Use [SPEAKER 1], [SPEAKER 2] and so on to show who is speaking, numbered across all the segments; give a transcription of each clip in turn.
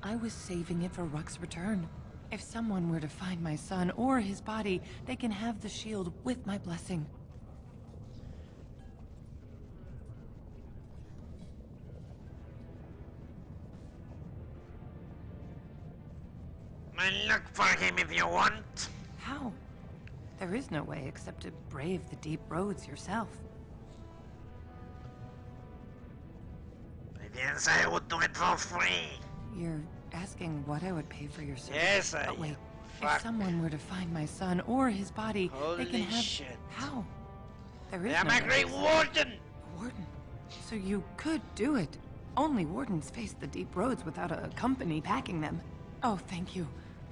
[SPEAKER 1] I was saving it for Ruck's return. If someone were to find my son or his body, they can have the shield with my blessing.
[SPEAKER 2] I'll look for him if you want.
[SPEAKER 1] How? There is no way except to brave the deep roads yourself.
[SPEAKER 2] I didn't say I would do it for free.
[SPEAKER 1] You're asking what I would pay for your service?
[SPEAKER 2] Yes, I
[SPEAKER 1] But wait,
[SPEAKER 2] Fuck.
[SPEAKER 1] if someone were to find my son or his body,
[SPEAKER 2] Holy
[SPEAKER 1] they can have...
[SPEAKER 2] shit.
[SPEAKER 1] How? There is
[SPEAKER 2] I'm
[SPEAKER 1] no
[SPEAKER 2] a
[SPEAKER 1] way
[SPEAKER 2] great
[SPEAKER 1] except-
[SPEAKER 2] warden!
[SPEAKER 1] Warden? So you could do it. Only wardens face the deep roads without a company packing them. Oh, thank you.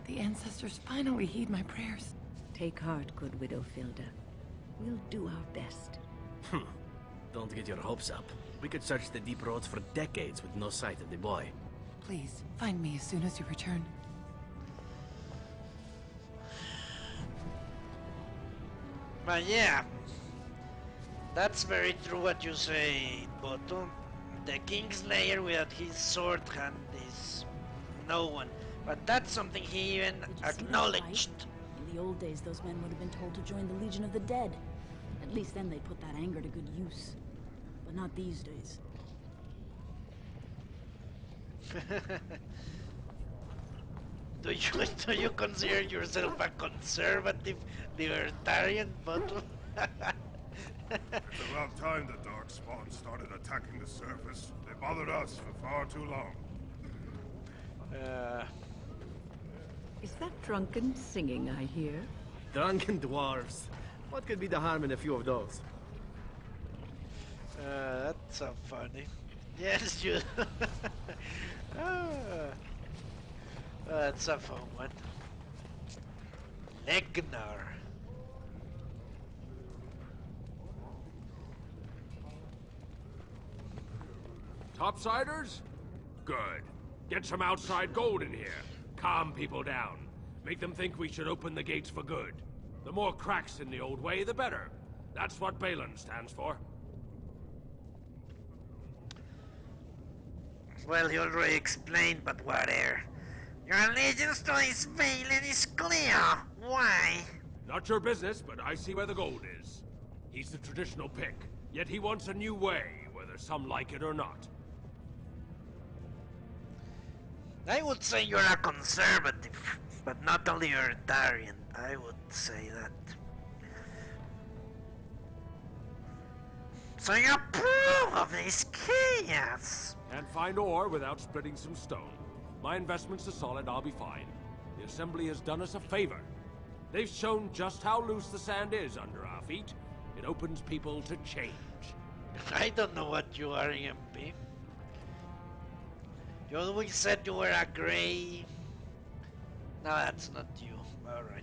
[SPEAKER 1] The ancestors finally heed my prayers.
[SPEAKER 3] Take heart, good Widow Filda. We'll do our best.
[SPEAKER 4] Don't get your hopes up. We could search the deep roads for decades with no sight of the boy.
[SPEAKER 1] Please, find me as soon as you return.
[SPEAKER 2] But yeah, that's very true what you say, Boto. The Kingslayer without his sword hand is no one. But that's something he even
[SPEAKER 5] Did you see that
[SPEAKER 2] acknowledged.
[SPEAKER 5] fight? In the old days, those men would have been told to join the Legion of the Dead. At least then they put that anger to good use. But not these days.
[SPEAKER 2] Do you consider yourself a conservative libertarian, Boto?
[SPEAKER 6] It's about time the Dark Spawn started attacking the surface. They bothered us for far too long.
[SPEAKER 3] Is that drunken singing I hear?
[SPEAKER 4] Drunken dwarves. What could be the harm in a few of those?
[SPEAKER 2] That's so funny. Yes, you. That's a fun one. Legnar.
[SPEAKER 7] Topsiders? Good. Get some outside gold in here. Calm people down. Make them think we should open the gates for good. The more cracks in the old way, the better. That's what Balin stands for.
[SPEAKER 2] Well, you already explained, but whatever. Your allegiance to this Balin is clear. Why?
[SPEAKER 7] Not your business, but I see where the gold is. He's the traditional pick, yet he wants a new way, whether some like it or not.
[SPEAKER 2] I would say you're a conservative, but not a libertarian. I would say that. So you approve of this chaos?
[SPEAKER 7] Can't find ore without splitting some stone. My investments are solid, I'll be fine. The Assembly has done us a favor. They've shown just how loose the sand is under our feet. It opens people to change.
[SPEAKER 2] I don't know what you are, EMP. You always said you were a grey... No, that's not you. Alright.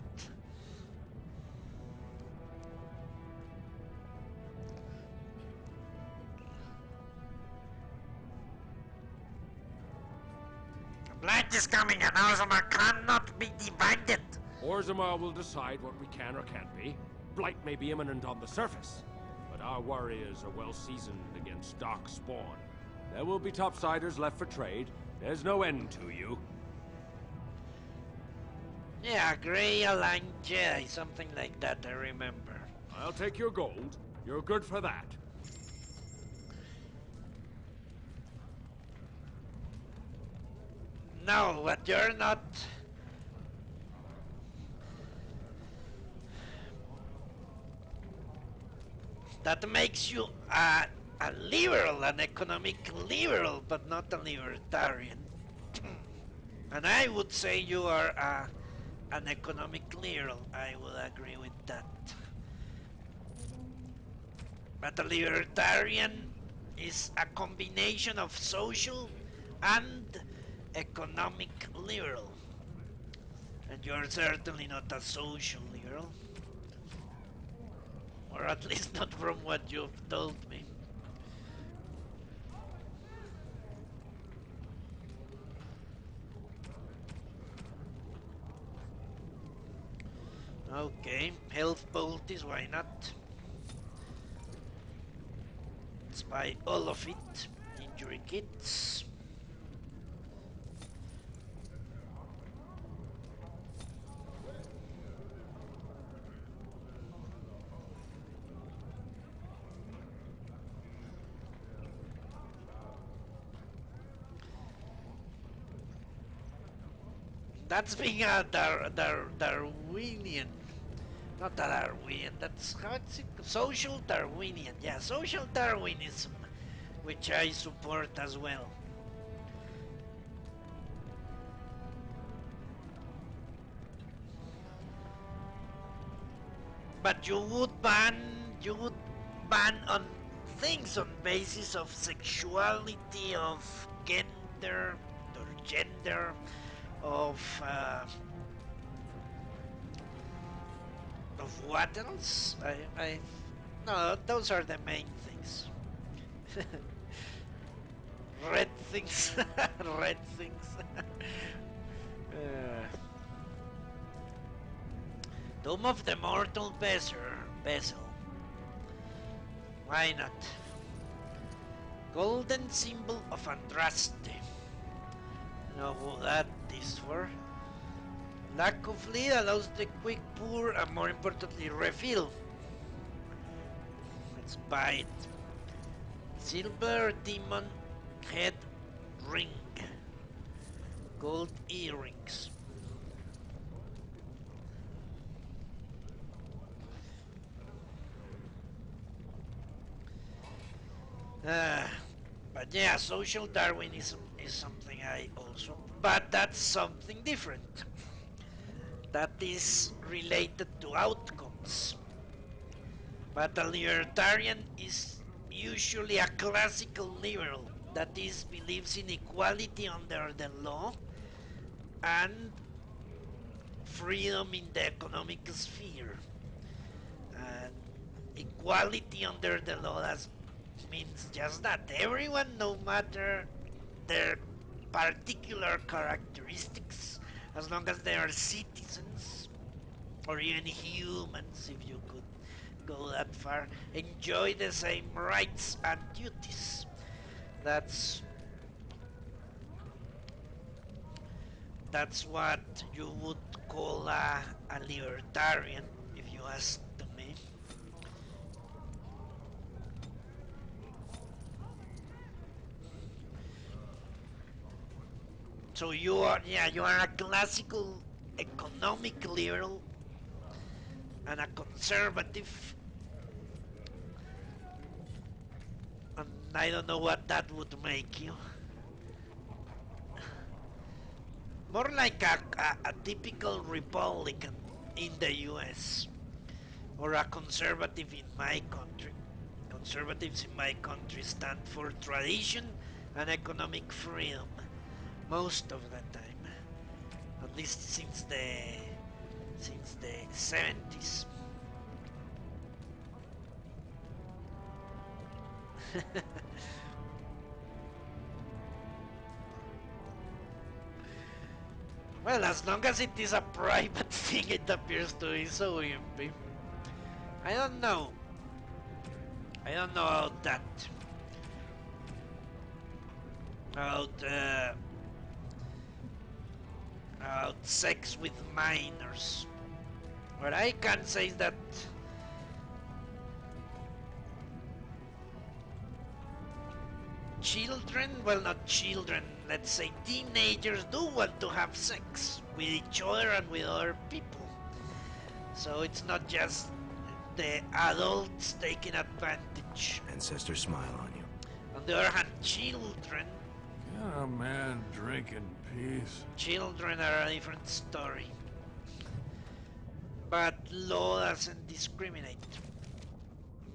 [SPEAKER 2] The blight is coming and Orzammar cannot be divided.
[SPEAKER 7] Orzammar will decide what we can or can't be. Blight may be imminent on the surface, but our warriors are well seasoned against dark spawn. There will be topsiders left for trade. There's no end to you.
[SPEAKER 2] Yeah, grey aligned Jedi, something like that, I remember.
[SPEAKER 7] I'll take your gold. You're good for that.
[SPEAKER 2] No, but you're not... That makes you a liberal, an economic liberal, but not a libertarian. And I would say you are an economic liberal. I would agree with that. But a libertarian is a combination of social and economic liberal. And you're certainly not a social liberal. Or at least not from what you've told me. Okay, health poultice, why not? Let's buy all of it. Injury kits. That's being a Darwinian. Not a Darwinian, that's how it's social Darwinian. Yeah, social Darwinism, which I support as well. But you would ban on things on basis of sexuality, of gender, or gender, of what else? No, those are the main things. Red things, red things. uh, Tomb of the Mortal Vessel. Why not? Golden symbol of Andraste. You know who that is for? Lack of lead allows the quick pour and more importantly refill. Let's buy it. Silver demon head ring. Gold earrings. But yeah, social Darwinism is something I also... But that's something different. That is related to outcomes. But a libertarian is usually a classical liberal, that is, believes in equality under the law and freedom in the economic sphere. And equality under the law means just that. Everyone, no matter their particular characteristics, as long as they are citizens, or even humans, if you could go that far, enjoy the same rights and duties. That's that's what you would call a libertarian, if you ask to me. So you are a classical economic liberal and a conservative, and I don't know what that would make you. More like a typical Republican in the US, or a conservative in my country. Conservatives in my country stand for tradition and economic freedom most of the time, at least since the 70s. Well, as long as it is a private thing, it appears to be so wimpy. I don't know. I don't know about that. About sex with minors. What I can say is that children, well, not children, let's say teenagers do want to have sex with each other and with other people. So it's not just the adults taking advantage.
[SPEAKER 8] Ancestors smile on you.
[SPEAKER 2] On the other hand, children...
[SPEAKER 6] Can a man drink in peace?
[SPEAKER 2] Children are a different story. But law doesn't discriminate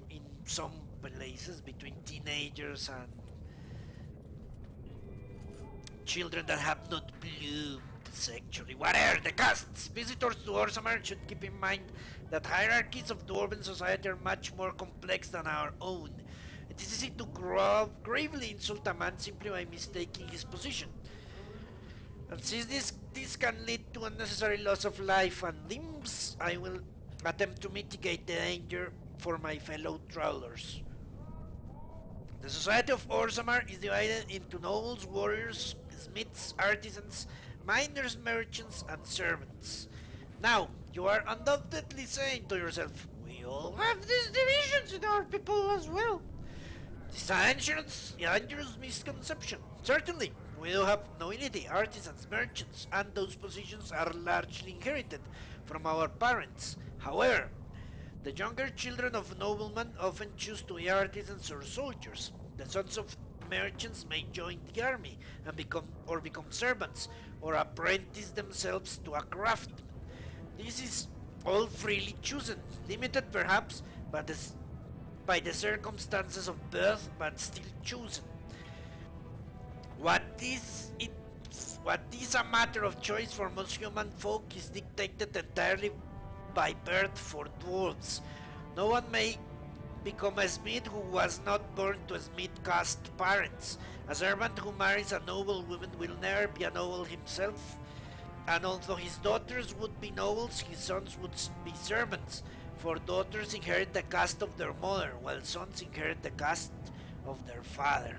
[SPEAKER 2] in some places between teenagers and children that have not bloomed sexually. Whatever the castes, visitors to Orzammar should keep in mind that hierarchies of dwarven society are much more complex than our own. It is easy to gravely insult a man simply by mistaking his position. And since this can lead to unnecessary loss of life and limbs, I will attempt to mitigate the danger for my fellow travelers. The society of Orzammar is divided into nobles, warriors, smiths, artisans, miners, merchants, and servants. Now, you are undoubtedly saying to yourself, we all have these divisions in our people as well. This is a dangerous misconception. Certainly, We do have nobility, artisans, merchants, and those positions are largely inherited from our parents. However, the younger children of noblemen often choose to be artisans or soldiers. The sons of merchants may join the army and become servants or apprentice themselves to a craftsman. This is all freely chosen, limited perhaps by the circumstances of birth, but still chosen. What is it? What is a matter of choice for most human folk is dictated entirely by birth for dwarves. No one may become a smith who was not born to smith caste parents. A servant who marries a noble woman will never be a noble himself, and although his daughters would be nobles, his sons would be servants, for daughters inherit the caste of their mother, while sons inherit the caste of their father.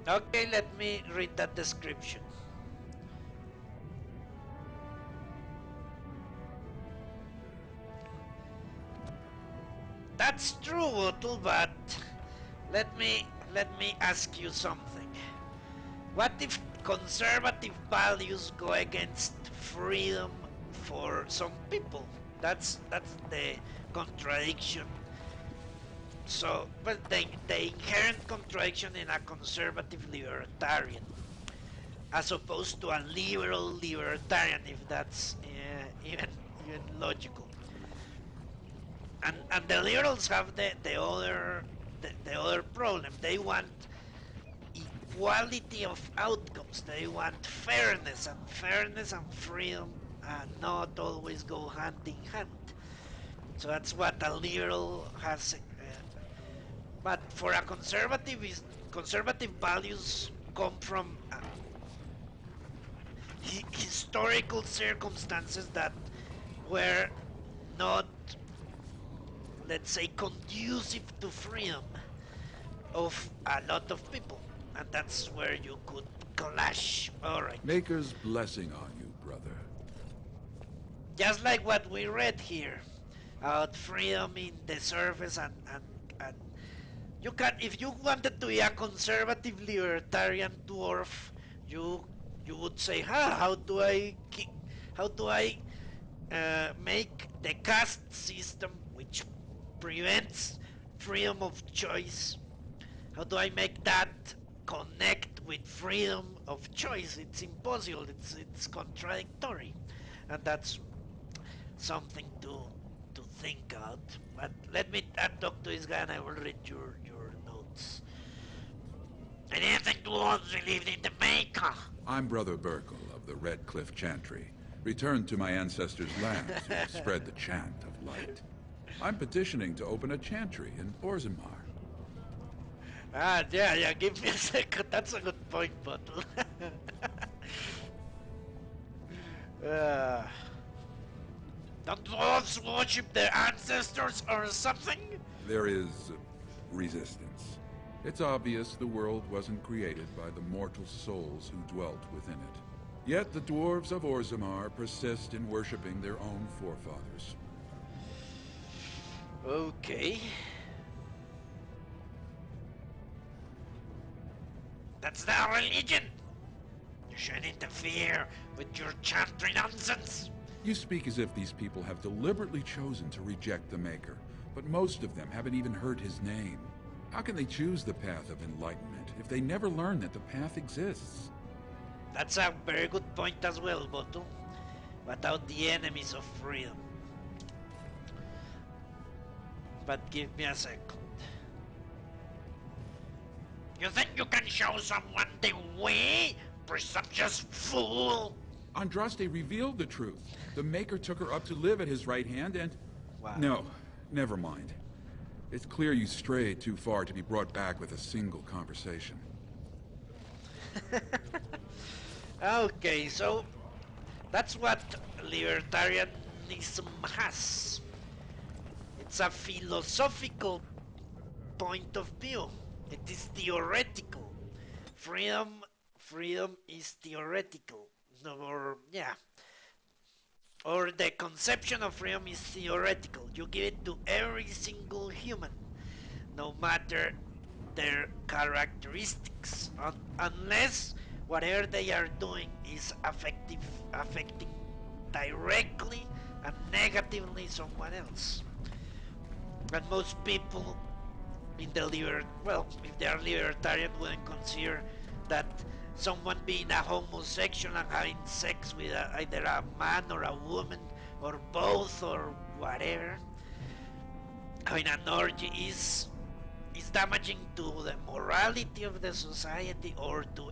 [SPEAKER 2] Okay, let me read that description. That's true, Otto, but let me ask you something. What if conservative values go against freedom for some people? That's the contradiction. So, but the inherent contradiction in a conservative libertarian, as opposed to a liberal libertarian, if that's even logical. And the liberals have the other problem. They want equality of outcomes. They want fairness and freedom not always go hand in hand. So that's what a liberal has. But for a conservative, conservative values come from historical circumstances that were not, let's say, conducive to freedom of a lot of people, and that's where you could clash. All right.
[SPEAKER 8] Maker's blessing on you, brother.
[SPEAKER 2] Just like what we read here about freedom in the surface, and you can, if you wanted to be a conservative libertarian dwarf, you you would say, how do I make the caste system, which prevents freedom of choice, how do I make that connect with freedom of choice? It's impossible. It's contradictory, and that's something to think out. But let me talk to this guy, and I will read your notes. I didn't think dwarves believed in the Maker.
[SPEAKER 8] I'm Brother Burkle of the Red Cliff Chantry, returned to my ancestors' land to spread the chant of light. I'm petitioning to open a chantry in Orzammar.
[SPEAKER 2] Yeah, give me a second. That's a good point, Bottle. uh, don't dwarves worship their ancestors or something?
[SPEAKER 8] There is resistance. It's obvious the world wasn't created by the mortal souls who dwelt within it. Yet the dwarves of Orzammar persist in worshipping their own forefathers.
[SPEAKER 2] Okay. That's their religion. You shouldn't interfere with your chantry nonsense.
[SPEAKER 8] You speak as if these people have deliberately chosen to reject the Maker, but most of them haven't even heard his name. How can they choose the path of enlightenment if they never learn that the path exists?
[SPEAKER 2] That's a very good point as well, Boto. Without the enemies of freedom. But give me a second. You think you can show someone the way? Presumptuous fool!
[SPEAKER 8] Andraste revealed the truth. The Maker took her up to live at his right hand and...
[SPEAKER 2] Wow.
[SPEAKER 8] No, never mind. It's clear you strayed too far to be brought back with a single conversation.
[SPEAKER 2] Okay, so that's what libertarianism has. It's a philosophical point of view. It is theoretical. Freedom is theoretical. Or yeah. Or the conception of freedom is theoretical. You give it to every single human. no matter their characteristics, unless whatever they are doing is affecting directly and negatively someone else. And most people in the if they are libertarian, wouldn't consider that someone being a homosexual and having sex with either a man or a woman or both or whatever, having an orgy is damaging to the morality of the society or to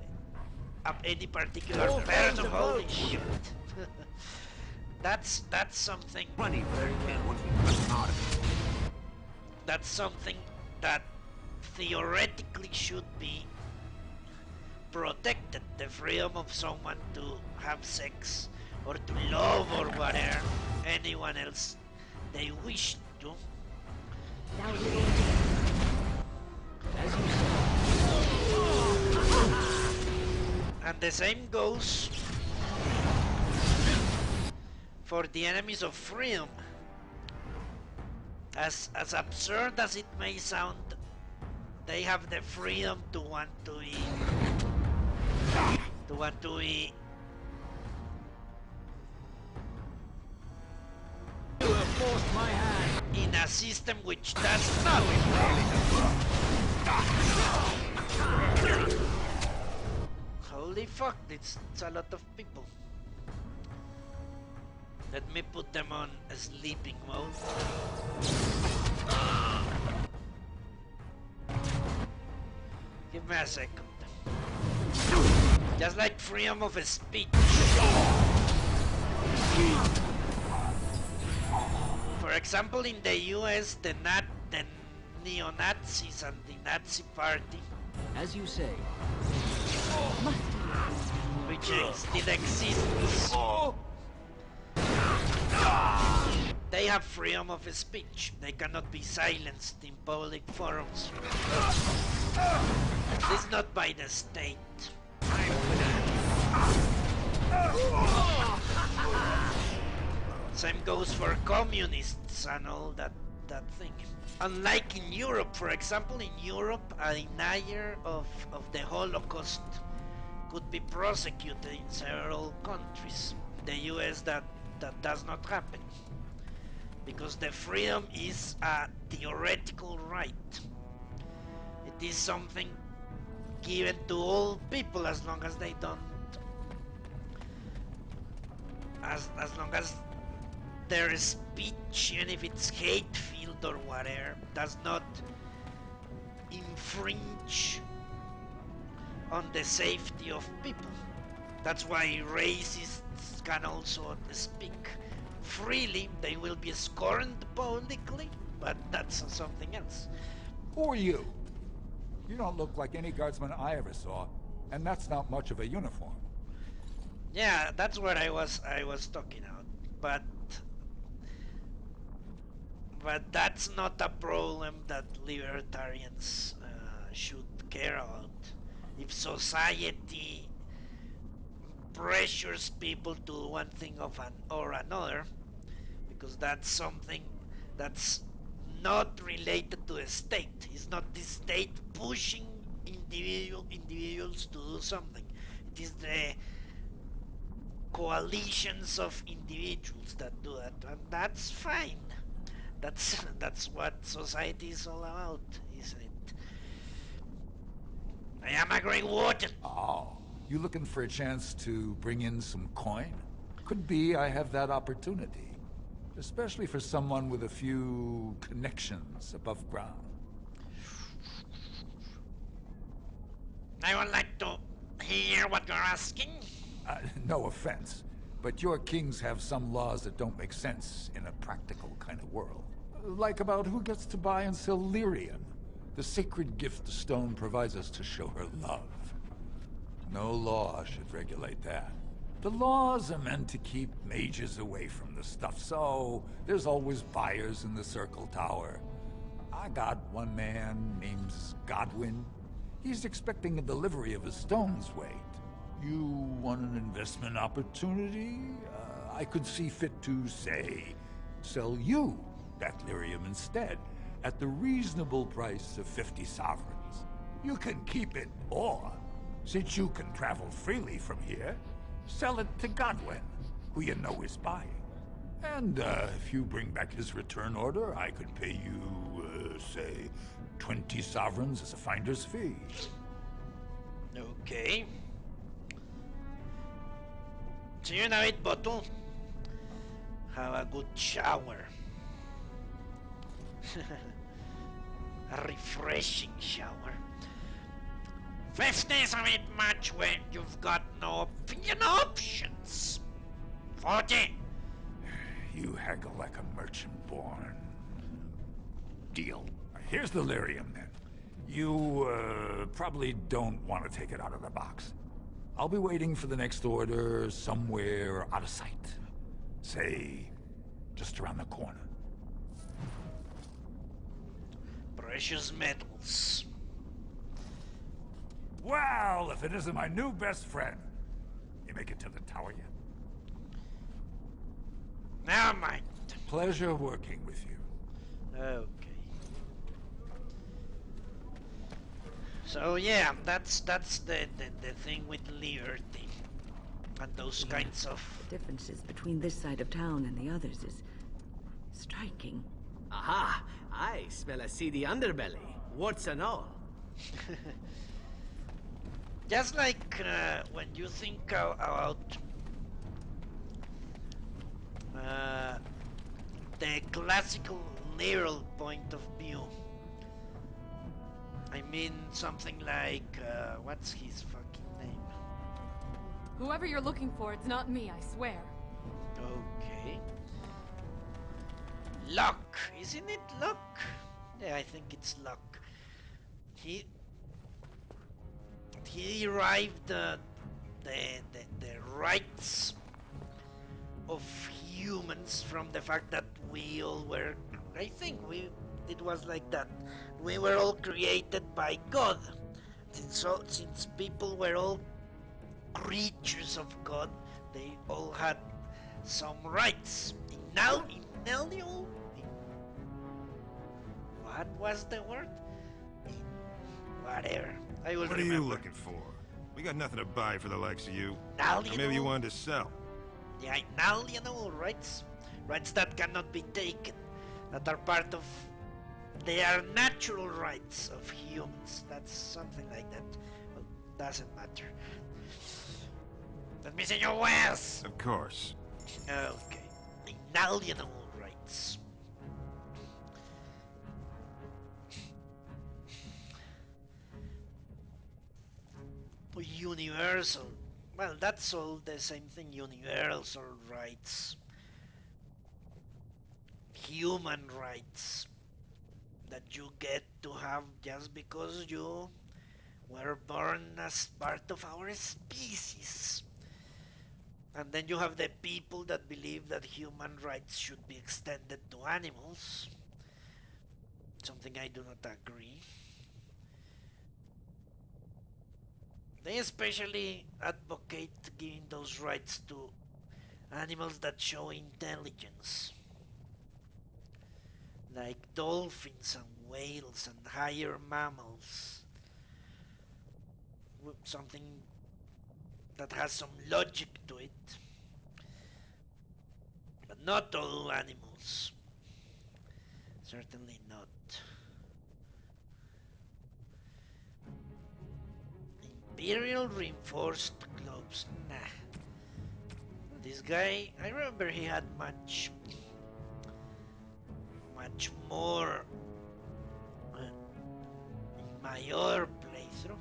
[SPEAKER 2] any particular person. Holy shit. That's something. That's something that theoretically should be protected. The freedom of someone to have sex or to love or whatever anyone else they wish to. And the same goes for the enemies of freedom. As absurd as it may sound, they have the freedom to want to be
[SPEAKER 9] You have forced my hand
[SPEAKER 2] in a system which does not. Holy fuck, it's a lot of people. Let me put them on a sleeping mode. Give me a second. Just like freedom of speech. For example, in the US, the neo-Nazis and the Nazi Party,
[SPEAKER 9] as you say,
[SPEAKER 2] which still exists, they have freedom of speech. They cannot be silenced in public forums. At least not by the state. Same goes for communists and all that thing. Unlike in Europe, for example, in Europe, a denier of the Holocaust could be prosecuted in several countries. The US, that does not happen, because the freedom is a theoretical right. It is something given to all people as long as they don't, as long as their speech, even if it's hate-filled or whatever, does not infringe on the safety of people. That's why racists can also speak freely. They will be scorned publicly, but that's something else.
[SPEAKER 10] Who are you? You don't look like any guardsman I ever saw, and that's not much of a uniform.
[SPEAKER 2] Yeah, that's what I was talking about. But that's not a problem that libertarians should care about. If society pressures people to do one thing or another, because that's something that's not related to the state. It's not the state pushing individuals to do something. It is the coalitions of individuals that do that, and that's fine. That's what society is all about, isn't it? I am a great warden.
[SPEAKER 10] Oh, you looking for a chance to bring in some coin? Could be I have that opportunity. Especially for someone with a few connections above ground.
[SPEAKER 2] I would like to hear what you're asking.
[SPEAKER 10] No offense, but your kings have some laws that don't make sense in a practical kind of world. Like about who gets to buy and sell lyrium, the sacred gift the stone provides us to show her love. No law should regulate that. The laws are meant to keep mages away from the stuff, so there's always buyers in the Circle Tower. I got one man named Godwin. He's expecting a delivery of his stone's weight. You want an investment opportunity? I could see fit to, say, sell you that lyrium instead, at the reasonable price of 50 sovereigns. You can keep it, or, since you can travel freely from here, sell it to Godwin, who you know is buying. And if you bring back his return order, I could pay you, say, 20 sovereigns as a finder's fee.
[SPEAKER 2] Okay. So you know it, Bottle. Have a good shower. A refreshing shower. 50's a bit much when you've got no options. 40.
[SPEAKER 10] You haggle like a merchant born. Deal. Here's the lyrium, then. You, probably don't want to take it out of the box. I'll be waiting for the next order somewhere out of sight. Say, just around the corner.
[SPEAKER 2] Precious metals.
[SPEAKER 10] Well, if it isn't my new best friend. You make it to the tower yet?
[SPEAKER 2] Never mind.
[SPEAKER 10] Pleasure working with you.
[SPEAKER 2] Okay. So yeah, that's the thing with liberty and those kinds of.
[SPEAKER 3] The differences between this side of town and the others is striking.
[SPEAKER 4] Aha! I smell a seedy underbelly. Warts and all.
[SPEAKER 2] Just like when you think about the classical liberal point of view. I mean something like, what's his fucking name?
[SPEAKER 11] Whoever you're looking for, it's not me, I swear.
[SPEAKER 2] Okay. Luck, isn't it Luck? Yeah, I think it's Luck. He derived the rights of humans from the fact that we all were, I think it was like that. We were all created by God. Since people were all creatures of God, they all had some rights. What was the word? Whatever. I will
[SPEAKER 6] What
[SPEAKER 2] remember.
[SPEAKER 6] are you looking for? We got nothing to buy for the likes of you.
[SPEAKER 2] Now
[SPEAKER 6] Or maybe you wanted to sell.
[SPEAKER 2] Yeah, inalienable rights. Rights that cannot be taken. That are part of... They are natural rights of humans. That's something like that. Well, doesn't matter. Let me see your wares!
[SPEAKER 6] Of course.
[SPEAKER 2] Okay. Inalienable rights. Universal. Well, that's all the same thing. Universal rights. Human rights. That you get to have just because you were born as part of our species. And then you have the people that believe that human rights should be extended to animals. Something I do not agree. They especially advocate giving those rights to animals that show intelligence. Like dolphins and whales and higher mammals. Something that has some logic to it. But not all animals. Certainly not. Imperial reinforced gloves. Nah. This guy, I remember he had much more in my other playthrough.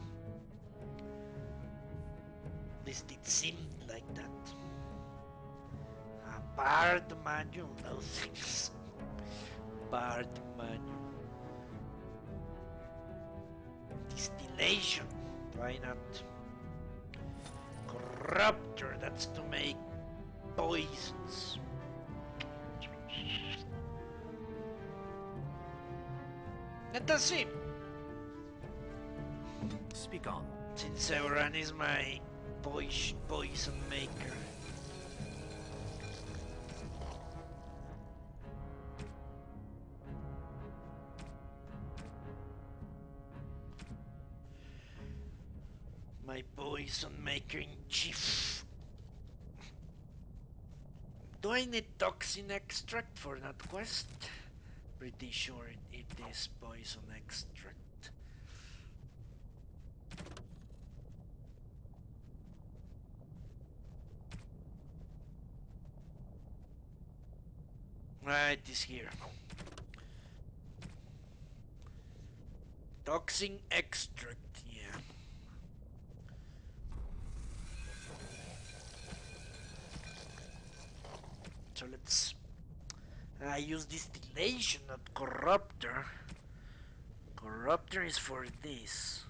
[SPEAKER 2] At least it seemed like that. A bard manual, no thanks. Bard manual. Distillation, why not? Corruptor, that's to make poisons. Let us see.
[SPEAKER 4] Speak on.
[SPEAKER 2] Since Severan is my poison maker. My poison maker in chief. Do I need toxin extract for that quest? Pretty sure it is poison extract. Right, it is here. Toxin extract, yeah. So let's use distillation, not corruptor. Corruptor is for this.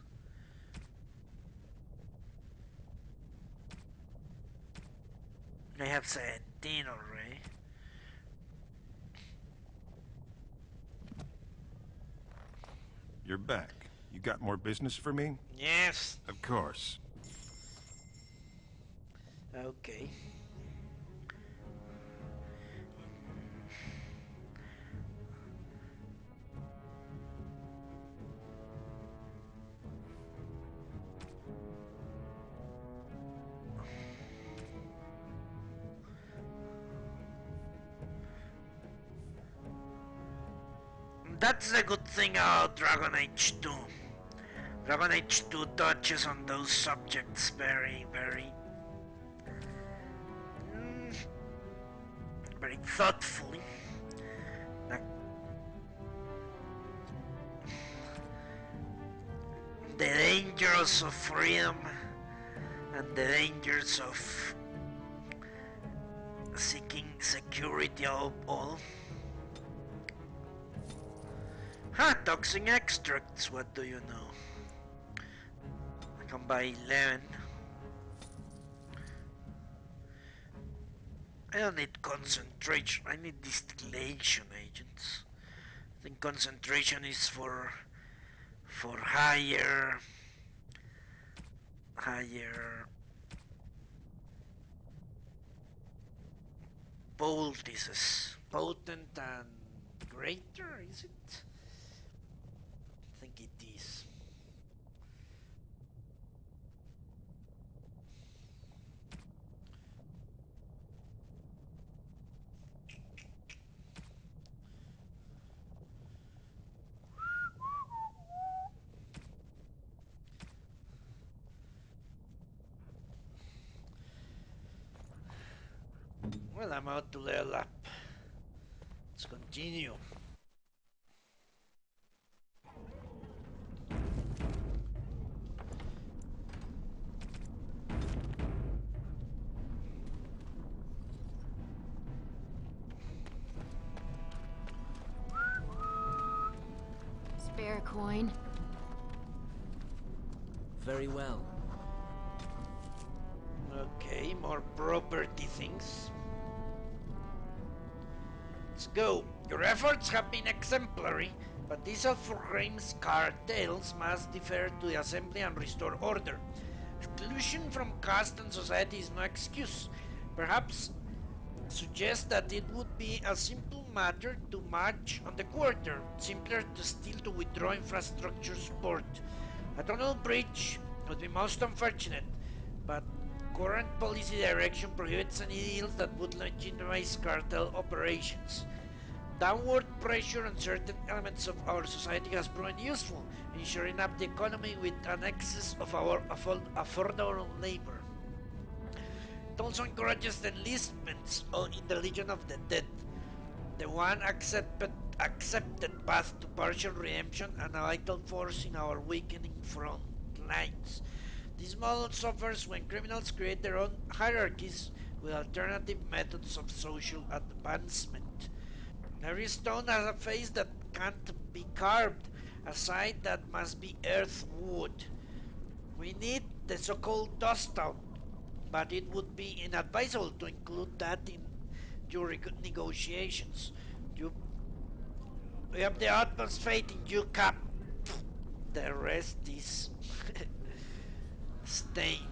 [SPEAKER 2] I have 17 already.
[SPEAKER 12] You're back. You got more business for me?
[SPEAKER 2] Yes.
[SPEAKER 12] Of course.
[SPEAKER 2] Okay. That's the good thing about Dragon Age 2. Dragon Age 2 touches on those subjects very, very thoughtfully. Like the dangers of freedom and the dangers of seeking security of all. Toxin extracts, what do you know? I can buy 11. I don't need concentration, I need distillation agents. I think concentration is for higher poultices. Potent and greater, is it? I think it is. Well, I'm out to level up. Let's continue.
[SPEAKER 11] Spare coin.
[SPEAKER 4] Very well.
[SPEAKER 2] Okay, more property things. Let's go. Your efforts have been exemplary, but these Alfraim's cartels must defer to the assembly and restore order. Exclusion from caste and society is no excuse. Perhaps suggest that it would be a simple matter to march on the quarter, simpler to still to withdraw infrastructure support. A tunnel bridge would be most unfortunate, but current policy direction prohibits any deals that would legitimize cartel operations. Downward pressure on certain elements of our society has proven useful in shoring up the economy with an excess of our affordable labor. It also encourages the enlistments in the Legion of the Dead, the one accepted path to partial redemption and a vital force in our weakening front lines. This model suffers when criminals create their own hierarchies with alternative methods of social advancement. Every stone has a face that can't be carved, a side that must be earth wood. We need the so-called dust town, but it would be inadvisable to include that in your negotiations. We have the utmost faith in you, Cap. The rest is stained.